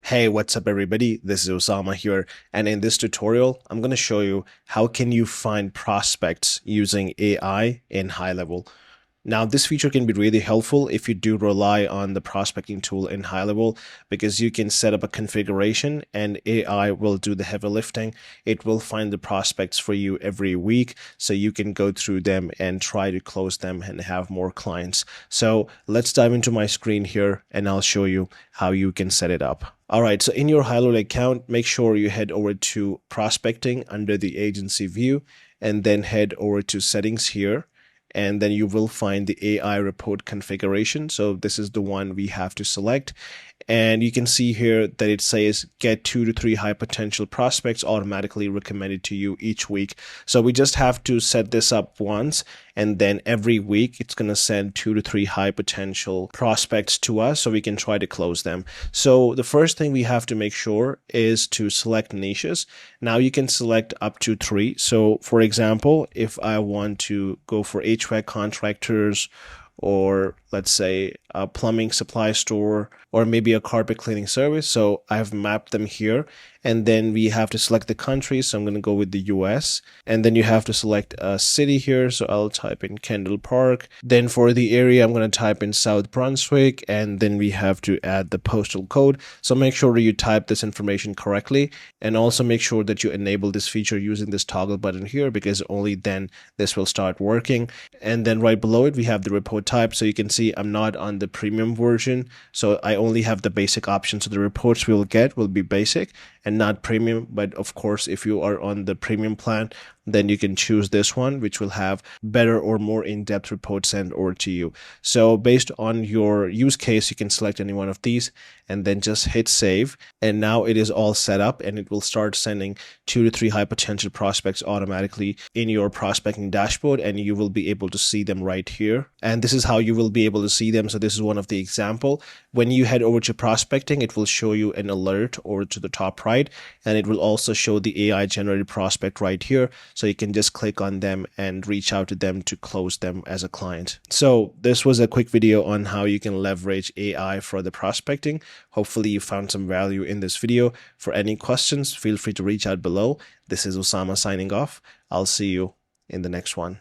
Hey, what's up everybody? This is Osama here, and in this tutorial, I'm going to show you how can you find prospects using AI in HighLevel. Now, this feature can be really helpful if you do rely on the prospecting tool in HighLevel because you can set up a configuration and AI will do the heavy lifting. It will find the prospects for you every week so you can go through them and try to close them and have more clients. So let's dive into my screen here and I'll show you how you can set it up. All right, so in your HighLevel account, make sure you head over to prospecting under the agency view and then head over to settings here. And then you will find the AI report configuration. So this is the one we have to select. And you can see here that it says get 2 to 3 high potential prospects automatically recommended to you each week. So we just have to set this up once, and then every week it's going to send 2 to 3 high potential prospects to us so we can try to close them. So the first thing we have to make sure is to select niches. Now you can select up to 3. So for example, if I want to go for HVAC contractors, or let's say a plumbing supply store, or maybe a carpet cleaning service. So I've mapped them here, and then we have to select the country. So I'm going to go with the US, and then you have to select a city here. So I'll type in Kendall Park. Then for the area, I'm going to type in South Brunswick, and then we have to add the postal code. So make sure you type this information correctly, and also make sure that you enable this feature using this toggle button here, because only then this will start working. And then right below it, we have the report type. So you can see I'm not on the premium version, so I only have the basic option. So the reports we'll get will be basic and not premium. But of course, if you are on the premium plan, then you can choose this one, which will have better or more in-depth reports sent over to you. So based on your use case, you can select any one of these and then just hit save. And now it is all set up, and it will start sending 2 to 3 high potential prospects automatically in your prospecting dashboard, and you will be able to see them right here. And this is how you will be able to see them. So this is one of the example. When you head over to prospecting, it will show you an alert over to the top right, and it will also show the AI generated prospect right here. So you can just click on them and reach out to them to close them as a client. So this was a quick video on how you can leverage AI for the prospecting. Hopefully you found some value in this video. For any questions, feel free to reach out below. This is Osama signing off. I'll see you in the next one.